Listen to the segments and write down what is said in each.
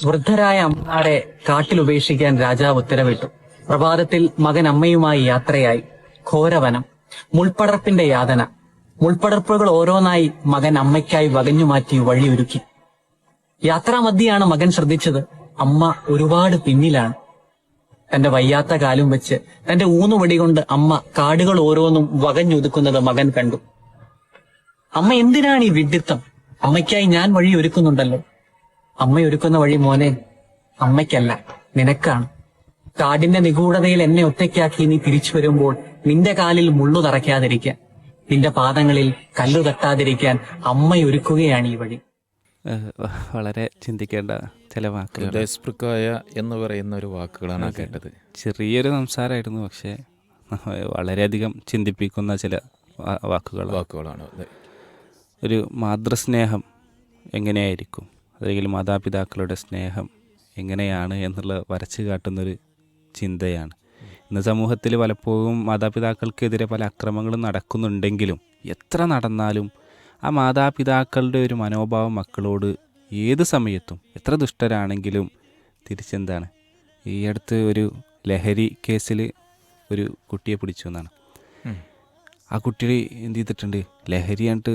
വൃദ്ധരായ അമ്മമാരെ കാട്ടിലുപേക്ഷിക്കാൻ രാജാവ് ഉത്തരവിട്ടു. പ്രഭാതത്തിൽ മകൻ അമ്മയുമായി യാത്രയായി. ഘോരവനം, മുൾപ്പടർപ്പിന്റെ യാതന. മുൾപ്പടർപ്പുകൾ ഓരോന്നായി മകൻ അമ്മയ്ക്കായി വകഞ്ഞുമാറ്റി വഴിയൊരുക്കി. യാത്രാമധ്യയാണ് മകൻ ശ്രദ്ധിച്ചത്, അമ്മ ഒരുപാട് പിന്നിലാണ്. തന്റെ വയ്യാത്ത കാലും വെച്ച് തന്റെ ഊന്നുവടി കൊണ്ട് അമ്മ കാടുകൾ ഓരോന്നും വകഞ്ഞൊതുക്കുന്നത് മകൻ കണ്ടു. അമ്മ എന്തിനാണ് ഈ വിഡ്ഢിത്തം? അമ്മയ്ക്കായി ഞാൻ വഴി ഒരുക്കുന്നുണ്ടല്ലോ. അമ്മയൊരുക്കുന്ന വഴി മോനെ അമ്മയ്ക്കല്ല, നിനക്കാണ്. കാടിന്റെ നിഗൂഢതയിൽ എന്നെ ഒറ്റയ്ക്കാക്കി നീ തിരിച്ചു വരുമ്പോൾ നിന്റെ കാലിൽ മുള്ളു തറയ്ക്കാതിരിക്കാൻ, നിന്റെ പാദങ്ങളിൽ കല്ലു തട്ടാതിരിക്കാൻ അമ്മയൊരുക്കുകയാണ് ഈ വഴി. വളരെ ചിന്തിക്കേണ്ട ചില വാക്കുകൾ, ഹൃദയസ്പൃക്കായ എന്ന് പറയുന്ന ഒരു വാക്കുകളാണ് കേട്ടത്. ചെറിയൊരു സംസാരമായിരുന്നു, പക്ഷേ വളരെയധികം ചിന്തിപ്പിക്കുന്ന ചില വാക്കുകളാണ്. ഒരു മാതൃസ്നേഹം എങ്ങനെയായിരിക്കും, അല്ലെങ്കിൽ മാതാപിതാക്കളുടെ സ്നേഹം എങ്ങനെയാണ് എന്നുള്ള വരച്ച് കാട്ടുന്നൊരു ചിന്തയാണ്. ഇന്ന് സമൂഹത്തിൽ പലപ്പോഴും മാതാപിതാക്കൾക്കെതിരെ പല അക്രമങ്ങളും നടക്കുന്നുണ്ടെങ്കിലും എത്ര നടന്നാലും ആ മാതാപിതാക്കളുടെ ഒരു മനോഭാവം മക്കളോട് ഏത് സമയത്തും എത്ര ദുഷ്ടരാണെങ്കിലും തിരിച്ചെന്താണ്. ഈ അടുത്ത് ഒരു ലഹരി കേസിൽ ഒരു കുട്ടിയെ പിടിച്ചു എന്നാണ്. ആ കുട്ടി എന്ത് ചെയ്തിട്ടുണ്ട്, ലഹരിയായിട്ട്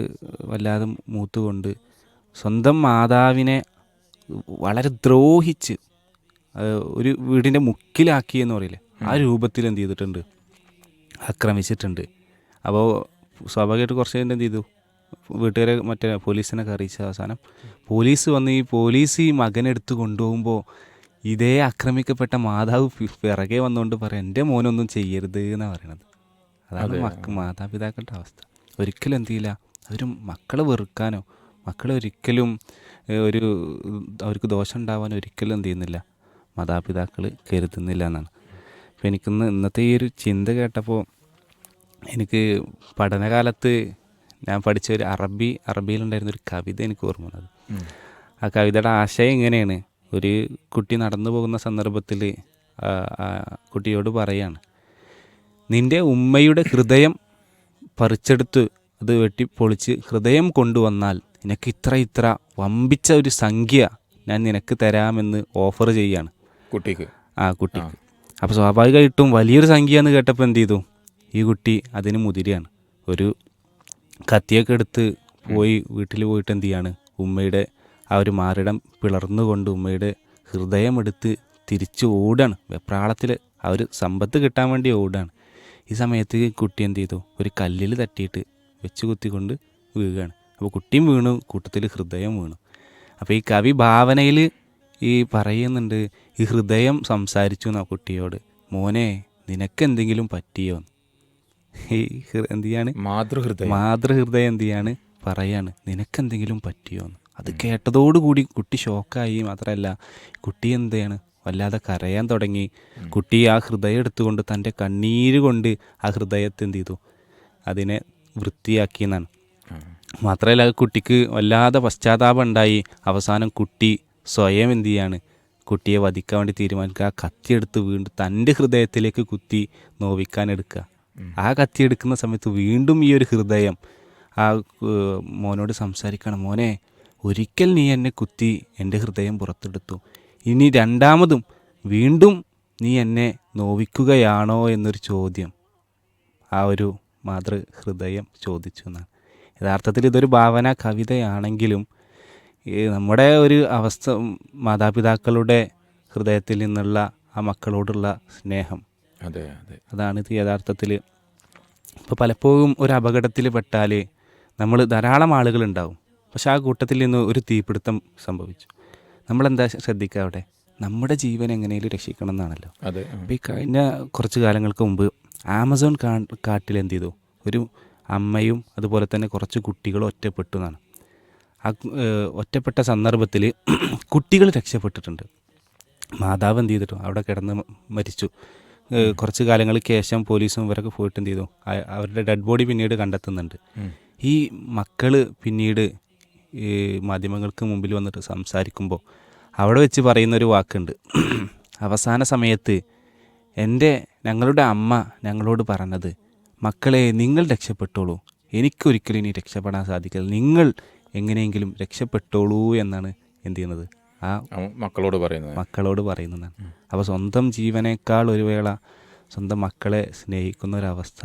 വല്ലാതെ മൂത്തുകൊണ്ട് സ്വന്തം മാതാവിനെ വളരെ ദ്രോഹിച്ച് ഒരു വീടിൻ്റെ മുക്കിലാക്കി എന്ന് പറയില്ലേ, ആ രൂപത്തിൽ എന്ത് ചെയ്തിട്ടുണ്ട്, ആക്രമിച്ചിട്ടുണ്ട്. അപ്പോൾ സ്വാഭാവികമായിട്ട് കുറച്ച് കഴിഞ്ഞ് എന്ത് ചെയ്തു, വീട്ടുകാരെ പോലീസിനൊക്കെ അറിയിച്ച അവസാനം പോലീസ് വന്ന് ഈ മകനെടുത്ത് കൊണ്ടുപോകുമ്പോൾ ഇതേ ആക്രമിക്കപ്പെട്ട മാതാവ് പിറകെ വന്നുകൊണ്ട് പറയാം, എൻ്റെ മോനൊന്നും ചെയ്യരുത് എന്നാണ് പറയണത്. അതാണ് മാതാപിതാക്കളുടെ അവസ്ഥ. ഒരിക്കലും എന്ത് ചെയ്യില്ല, അവർ മക്കളെ വെറുക്കാനോ മക്കളെ ഒരിക്കലും അവർക്ക് ദോഷം ഉണ്ടാവാൻ ഒരിക്കലും എന്ത് ചെയ്യുന്നില്ല, മാതാപിതാക്കൾ കരുതുന്നില്ല എന്നാണ്. അപ്പോൾ എനിക്കിന്ന് ഇന്നത്തെ ഈ ഒരു ചിന്ത കേട്ടപ്പോൾ എനിക്ക് പഠനകാലത്ത് ഞാൻ പഠിച്ച ഒരു അറബിയിലുണ്ടായിരുന്നൊരു കവിത എനിക്ക് ഓർമ്മ വന്നത്. ആ കവിതയുടെ ആശയം ഇങ്ങനെയാണ്. ഒരു കുട്ടി നടന്നു പോകുന്ന സന്ദർഭത്തിൽ കുട്ടിയോട് പറയാണ്, നിൻ്റെ ഉമ്മയുടെ ഹൃദയം പറിച്ചെടുത്ത് അത് വെട്ടിപ്പൊളിച്ച് ഹൃദയം കൊണ്ടുവന്നാൽ നിനക്ക് ഇത്ര വമ്പിച്ച ഒരു സംഖ്യ ഞാൻ നിനക്ക് തരാമെന്ന് ഓഫർ ചെയ്യാണ് കുട്ടിക്ക്. അപ്പോൾ സ്വാഭാവികമായിട്ടും വലിയൊരു സംഖ്യ എന്ന് കേട്ടപ്പോൾ എന്ത് ചെയ്തു, ഈ കുട്ടി അതിന് മുതിരുകയാണ്. ഒരു കത്തിയൊക്കെ എടുത്ത് വീട്ടിൽ പോയിട്ട് എന്ത് ചെയ്യാണ്, ഉമ്മയുടെ ആ ഒരു മാറിടം പിളർന്നുകൊണ്ട് ഉമ്മയുടെ ഹൃദയം എടുത്ത് തിരിച്ച് ഓടാണ്. വെപ്രാളത്തിൽ ആ ഒരു സമ്പത്ത് കിട്ടാൻ വേണ്ടി ഓടാണ്. ഈ സമയത്ത് കുട്ടി എന്ത് ചെയ്തു, ഒരു കല്ലിൽ തട്ടിയിട്ട് വെച്ച് കുത്തിക്കൊണ്ട് വീഴുകയാണ്. അപ്പോൾ കുട്ടിയും വീണു, കൂട്ടത്തിൽ ഹൃദയം വീണു. അപ്പോൾ ഈ കവി ഭാവനയിൽ ഈ പറയുന്നുണ്ട്, ഈ ഹൃദയം സംസാരിച്ചു എന്നാ കുട്ടിയോട്, മോനെ നിനക്കെന്തെങ്കിലും പറ്റിയോ? ഈ എന്ത് ചെയ്യാണ്, മാതൃഹൃദയം എന്ത് ചെയ്യാണ്, പറയാണ് നിനക്കെന്തെങ്കിലും പറ്റിയോ എന്ന്. അത് കേട്ടതോടുകൂടി കുട്ടി ഷോക്കായി. മാത്രമല്ല കുട്ടി എന്ത് ചെയ്യാണ്, വല്ലാതെ കരയാൻ തുടങ്ങി. കുട്ടി ആ ഹൃദയം എടുത്തുകൊണ്ട് തൻ്റെ കണ്ണീര് കൊണ്ട് ആ ഹൃദയത്തെ എന്ത് ചെയ്തു, അതിനെ വൃത്തിയാക്കിയെന്നാണ്. മാത്രമല്ല കുട്ടിക്ക് വല്ലാതെ പശ്ചാത്താപം ഉണ്ടായി. അവസാനം കുട്ടി സ്വയം എന്ത് ചെയ്യാണ്, കുട്ടിയെ വധിക്കാൻ വേണ്ടി തീരുമാനിക്കുക. ആ കത്തിയെടുത്ത് വീണ്ടും തൻ്റെ ഹൃദയത്തിലേക്ക് കുത്തി നോവിക്കാൻ എടുക്കുക. ആ കത്തിയെടുക്കുന്ന സമയത്ത് വീണ്ടും ഈ ഒരു ഹൃദയം ആ മോനോട് സംസാരിക്കണം, മോനെ ഒരിക്കൽ നീ എന്നെ കുത്തി എൻ്റെ ഹൃദയം പുറത്തെടുത്തു, ഇനി രണ്ടാമതും വീണ്ടും നീ എന്നെ നോവിക്കുകയാണോ എന്നൊരു ചോദ്യം ആ ഒരു മാതൃഹൃദയം ചോദിച്ചു എന്നാണ്. യഥാർത്ഥത്തിൽ ഇതൊരു ഭാവന കവിതയാണെങ്കിലും നമ്മുടെ ഒരു അവസ്ഥ, മാതാപിതാക്കളുടെ ഹൃദയത്തിൽ നിന്നുള്ള ആ മക്കളോടുള്ള സ്നേഹം, അതാണിത് യഥാർത്ഥത്തിൽ. ഇപ്പോൾ പലപ്പോഴും ഒരു അപകടത്തിൽ പെട്ടാൽ നമ്മൾ ധാരാളം ആളുകളുണ്ടാവും, പക്ഷെ ആ കൂട്ടത്തിൽ നിന്ന് ഒരു തീപിടുത്തം സംഭവിച്ചു. നമ്മളെന്താ ശ്രദ്ധിക്കുക, അവിടെ നമ്മുടെ ജീവൻ എങ്ങനെയും രക്ഷിക്കണം എന്നാണല്ലോ. അപ്പോൾ ഈ കഴിഞ്ഞ കുറച്ച് കാലങ്ങൾക്ക് മുമ്പ് ആമസോൺ കാട്ടിൽ എന്ത് ചെയ്തു, ഒരു അമ്മയും അതുപോലെ തന്നെ കുറച്ച് കുട്ടികളും ഒറ്റപ്പെട്ടു എന്നാണ്. ആ ഒറ്റപ്പെട്ട സന്ദർഭത്തിൽ കുട്ടികൾ രക്ഷപ്പെട്ടിട്ടുണ്ട്. മാതാവ് എന്ത് ചെയ്തിട്ടു അവിടെ കിടന്ന് മരിച്ചു. കുറച്ച് കാലങ്ങൾക്ക് ശേഷം പോലീസും ഇവരൊക്കെ പോയിട്ട് എന്ത് ചെയ്തു, അവരുടെ ഡെഡ് ബോഡി പിന്നീട് കണ്ടെത്തുന്നുണ്ട്. ഈ മക്കൾ പിന്നീട് ഈ മാധ്യമങ്ങൾക്ക് മുമ്പിൽ വന്നിട്ട് സംസാരിക്കുമ്പോൾ അവിടെ വെച്ച് പറയുന്നൊരു വാക്കുണ്ട്, അവസാന സമയത്ത് ഞങ്ങളുടെ അമ്മ ഞങ്ങളോട് പറഞ്ഞത്, മക്കളെ നിങ്ങൾ രക്ഷപ്പെട്ടോളൂ, എനിക്കൊരിക്കലും ഇനി രക്ഷപ്പെടാൻ സാധിക്കില്ല, നിങ്ങൾ എങ്ങനെയെങ്കിലും രക്ഷപ്പെട്ടോളൂ എന്നാണ് എന്ത് ചെയ്യുന്നത്, ആ മക്കളോട് പറയുന്നത്. മക്കളോട് പറയുന്നതാണ്. അപ്പോൾ സ്വന്തം ജീവനേക്കാൾ ഒരു വേള സ്വന്തം മക്കളെ സ്നേഹിക്കുന്ന ഒരവസ്ഥ,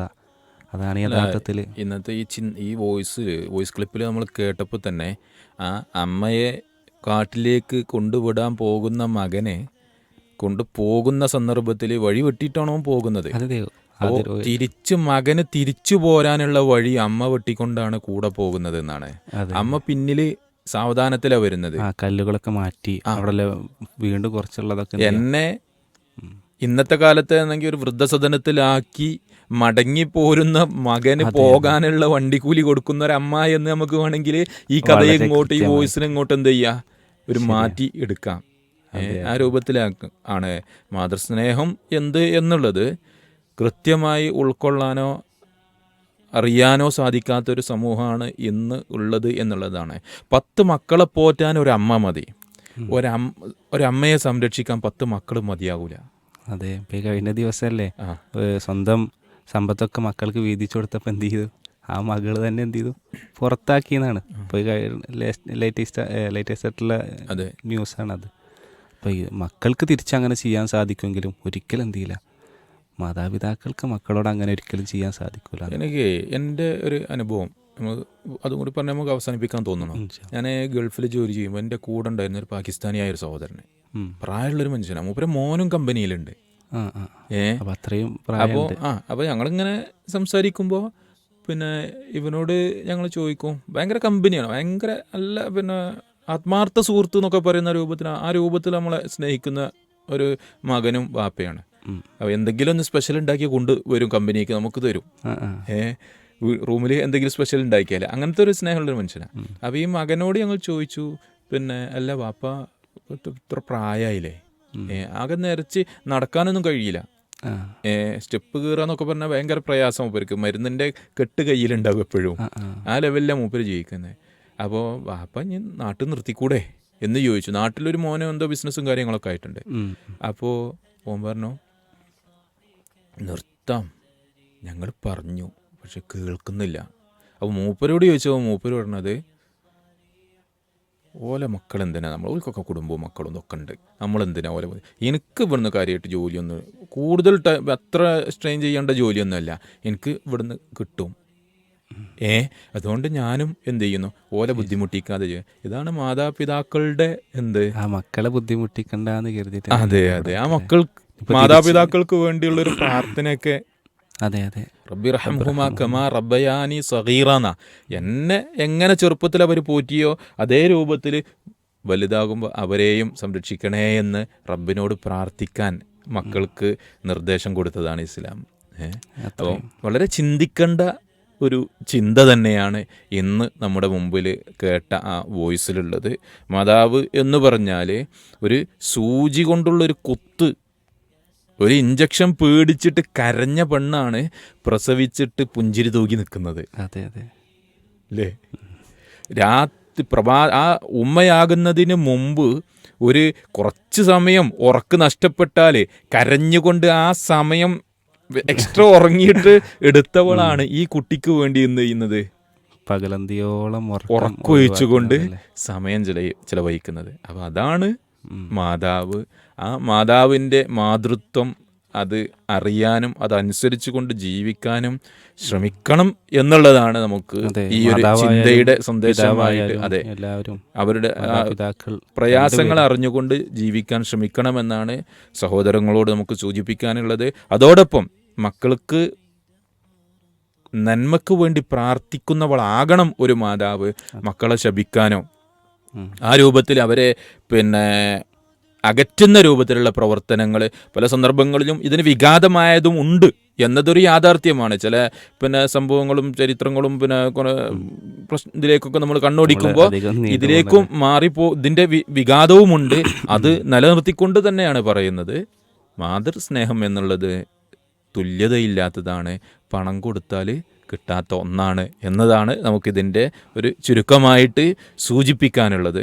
അതാണ് യഥാർത്ഥത്തിൽ ഇന്നത്തെ ഈ വോയിസ് ക്ലിപ്പിൽ നമ്മൾ കേട്ടപ്പോൾ തന്നെ ആ അമ്മയെ കാട്ടിലേക്ക് കൊണ്ടുവിടാൻ പോകുന്ന മകനെ കൊണ്ടുപോകുന്ന സന്ദർഭത്തിൽ വഴി വെട്ടിയിട്ടാണോ പോകുന്നത്. അപ്പോൾ മകന് തിരിച്ചു പോരാനുള്ള വഴി അമ്മ വെട്ടിക്കൊണ്ടാണ് കൂടെ പോകുന്നത് എന്നാണ്. അമ്മ പിന്നില് സാവധാനത്തിലാണ് വരുന്നത്. കല്ലുകളൊക്കെ മാറ്റി അവിടെ വീണ്ടും കുറച്ചുള്ളതൊക്കെ. എന്നെ ഇന്നത്തെ കാലത്ത് ആണെങ്കിൽ ഒരു വൃദ്ധസദനത്തിലാക്കി മടങ്ങിപ്പോരുന്ന മകന് പോകാനുള്ള വണ്ടിക്കൂലി കൊടുക്കുന്ന ഒരു അമ്മ എന്ന് നമുക്ക് വേണമെങ്കിൽ ഈ കഥയെ ഇങ്ങോട്ട്, ഈ വോയിസിനെ ഇങ്ങോട്ട് എന്ത് ചെയ്യാം, ഒരു മാറ്റി എടുക്കാം. ആ രൂപത്തിലാണ് മാതൃസ്നേഹം എന്ത് എന്നുള്ളത് കൃത്യമായി ഉൾക്കൊള്ളാനോ അറിയാനോ സാധിക്കാത്തൊരു സമൂഹമാണ് ഇന്ന് ഉള്ളത് എന്നുള്ളതാണ്. 10 മക്കളെ പോറ്റാൻ ഒരു അമ്മ മതി. ഒരമ്മയെ സംരക്ഷിക്കാൻ 10 മക്കൾ മതിയാകൂല. അതെ, ഇപ്പം കഴിഞ്ഞ ദിവസമല്ലേ സ്വന്തം സമ്പത്തൊക്കെ മക്കൾക്ക് വീതിച്ചു കൊടുത്തപ്പോൾ എന്ത് ചെയ്തു, ആ മകൾ തന്നെ എന്ത് ചെയ്തു, പുറത്താക്കിയെന്നാണ് ഇപ്പോൾ ലേറ്റസ്റ്റ് ആയിട്ടുള്ള ന്യൂസാണത്. അപ്പോൾ ഈ മക്കൾക്ക് തിരിച്ചങ്ങനെ ചെയ്യാൻ സാധിക്കുമെങ്കിലും ഒരിക്കലും എന്ത് ചെയ്യില്ല, മാതാപിതാക്കൾക്ക് മക്കളോട് അങ്ങനെ ഒരിക്കലും ചെയ്യാൻ സാധിക്കില്ല. എനിക്ക് എൻ്റെ ഒരു അനുഭവം അതും കൂടി പറഞ്ഞാൽ നമുക്ക് അവസാനിപ്പിക്കാൻ തോന്നണം. ഞാൻ ഗൾഫിൽ ജോലി ചെയ്യുമ്പോൾ എൻ്റെ കൂടെ ഉണ്ടായിരുന്ന ഒരു പാകിസ്ഥാനിയായ ഒരു സഹോദരനെ, പ്രായമുള്ളൊരു മനുഷ്യനാണ്. മൂപ്പരെ മോനും കമ്പനിയിലുണ്ട്. അപ്പോൾ ഞങ്ങളിങ്ങനെ സംസാരിക്കുമ്പോൾ പിന്നെ ഇവനോട് ഞങ്ങൾ ചോദിക്കും, ഭയങ്കര കമ്പനിയാണ്, ഭയങ്കര നല്ല പിന്നെ ആത്മാർത്ഥ സുഹൃത്ത് എന്നൊക്കെ പറയുന്ന രൂപത്തിൽ, ആ രൂപത്തിൽ നമ്മളെ സ്നേഹിക്കുന്ന ഒരു മകനും വാപ്പയാണ്. അപ്പോൾ എന്തെങ്കിലും ഒന്ന് സ്പെഷ്യൽ ഉണ്ടാക്കി കൊണ്ടുവരും, കമ്പനിക്ക് നമുക്ക് തരും. റൂമിൽ എന്തെങ്കിലും സ്പെഷ്യൽ ഉണ്ടാക്കിയാൽ അങ്ങനത്തെ ഒരു സ്നേഹമുള്ളൊരു മനുഷ്യനാണ്. അപ്പോൾ ഈ മകനോട് ഞങ്ങൾ ചോദിച്ചു, പിന്നെ അല്ല വാപ്പ ഇത്ര പ്രായമായില്ലേ, ആകെ നിരച്ച് നടക്കാനൊന്നും കഴിയില്ല, സ്റ്റെപ്പ് കയറാന്നൊക്കെ പറഞ്ഞാൽ ഭയങ്കര പ്രയാസം മൂപ്പർക്ക്, മരുന്നിൻ്റെ കെട്ട് കയ്യിലുണ്ടാവും എപ്പോഴും, ആ ലെവലിലാണ് മൂപ്പര് ജീവിക്കുന്നത്. അപ്പോൾ വാപ്പ ഞാൻ നാട്ടിൽ നിർത്തിക്കൂടെ എന്ന് ചോദിച്ചു. നാട്ടിലൊരു മോനും എന്തോ ബിസിനസ്സും കാര്യങ്ങളൊക്കെ ആയിട്ടുണ്ട്. അപ്പോൾ ഓൻ പറഞ്ഞു നിർത്താം, ഞങ്ങൾ പറഞ്ഞു പക്ഷെ കേൾക്കുന്നില്ല. അപ്പോൾ മൂപ്പരോട് ചോദിച്ചപ്പോൾ മൂപ്പര് പറഞ്ഞത്, ഓല മക്കൾ എന്തിനാ, നമ്മൾ ഓൽക്കൊക്കെ കുടുംബവും മക്കളും ഇതൊക്കെ ഉണ്ട്, നമ്മളെന്തിനാ ഓല, എനിക്ക് ഇവിടുന്ന് കാര്യമായിട്ട് ജോലിയൊന്നും കൂടുതൽ അത്ര സ്ട്രെയിൻ ചെയ്യേണ്ട ജോലിയൊന്നുമല്ല, എനിക്ക് ഇവിടുന്ന് കിട്ടും. അതുകൊണ്ട് ഞാനും എന്ത് ചെയ്യുന്നു, ഓല ബുദ്ധിമുട്ടിക്കാതെ ചെയ്യും. ഇതാണ് മാതാപിതാക്കളുടെ ആ മക്കളെ ബുദ്ധിമുട്ടിക്കണ്ടെന്ന് കരുതിയിട്ട്. അതെ, ആ മാതാപിതാക്കൾക്ക് വേണ്ടിയുള്ളൊരു പ്രാർത്ഥനയൊക്കെ. അതെ, റബ്ബി റഹ്മഹുമാ കമാ റബ്ബയാനി സഗീറാന, എന്നെ എങ്ങനെ ചെറുപ്പത്തിൽ അവർ പോറ്റിയോ അതേ രൂപത്തിൽ വലുതാകുമ്പോൾ അവരെയും സംരക്ഷിക്കണേ എന്ന് റബ്ബിനോട് പ്രാർത്ഥിക്കാൻ മക്കൾക്ക് നിർദ്ദേശം കൊടുത്തതാണ് ഇസ്ലാം. അപ്പോൾ വളരെ ചിന്തിക്കേണ്ട ഒരു ചിന്ത തന്നെയാണ് ഇന്ന് നമ്മുടെ മുമ്പിൽ കേട്ട ആ വോയിസിലുള്ളത്. മാതാവ് എന്ന് പറഞ്ഞാൽ ഒരു സൂചി കൊണ്ടുള്ളൊരു കുത്ത്, ഒരു ഇഞ്ചക്ഷൻ പേടിച്ചിട്ട് കരഞ്ഞ പെണ്ണാണ് പ്രസവിച്ചിട്ട് പുഞ്ചിരി തൂക്കി നിൽക്കുന്നത്. അതെ അല്ലേ? ആ ഉമ്മയാകുന്നതിന് മുമ്പ് ഒരു കുറച്ച് സമയം ഉറക്ക് നഷ്ടപ്പെട്ടാൽ കരഞ്ഞുകൊണ്ട് ആ സമയം എക്സ്ട്രാ ഉറങ്ങിയിട്ട് എടുത്തവളാണ് ഈ കുട്ടിക്ക് വേണ്ടി എന്ത് ചെയ്യുന്നത്, പകലന്തിയോളം ഉറക്കൊഴിച്ചുകൊണ്ട് സമയം ചിലവഴിക്കുന്നത്. അപ്പോൾ അതാണ് മാതാവ്. ആ മാതാവിൻ്റെ മാതൃത്വം അത് അറിയാനും അതനുസരിച്ച് കൊണ്ട് ജീവിക്കാനും ശ്രമിക്കണം എന്നുള്ളതാണ് നമുക്ക് ഈ ഒരു ചിന്തയുടെ സന്ദേശമായിട്ട്. അതെ, അവരുടെ പ്രയാസങ്ങൾ അറിഞ്ഞുകൊണ്ട് ജീവിക്കാൻ ശ്രമിക്കണമെന്നാണ് സഹോദരങ്ങളോട് നമുക്ക് സൂചിപ്പിക്കാനുള്ളത്. അതോടൊപ്പം മക്കൾക്ക് നന്മക്ക് വേണ്ടി പ്രാർത്ഥിക്കുന്നവളാകണം ഒരു മാതാവ്. മക്കളെ ശപിക്കാനോ ആ രൂപത്തിൽ അവരെ പിന്നെ അകറ്റുന്ന രൂപത്തിലുള്ള പ്രവർത്തനങ്ങൾ പല സന്ദർഭങ്ങളിലും ഇതിന് വിഘാതമായതും ഉണ്ട് എന്നതൊരു യാഥാർത്ഥ്യമാണ്. ചില പിന്നെ സംഭവങ്ങളും ചരിത്രങ്ങളും പിന്നെ ഇതിലേക്കൊക്കെ നമ്മൾ കണ്ണോടിക്കുമ്പോൾ ഇതിലേക്കും ഇതിൻ്റെ വിഘാതവുമുണ്ട്. അത് നിലനിർത്തിക്കൊണ്ട് തന്നെയാണ് പറയുന്നത് മാതൃസ്നേഹം എന്നുള്ളത് തുല്യതയില്ലാത്തതാണ്, പണം കൊടുത്താൽ കിട്ടാത്ത ഒന്നാണ് എന്നതാണ് നമുക്കിതിൻ്റെ ഒരു ചുരുക്കമായിട്ട് സൂചിപ്പിക്കാനുള്ളത്.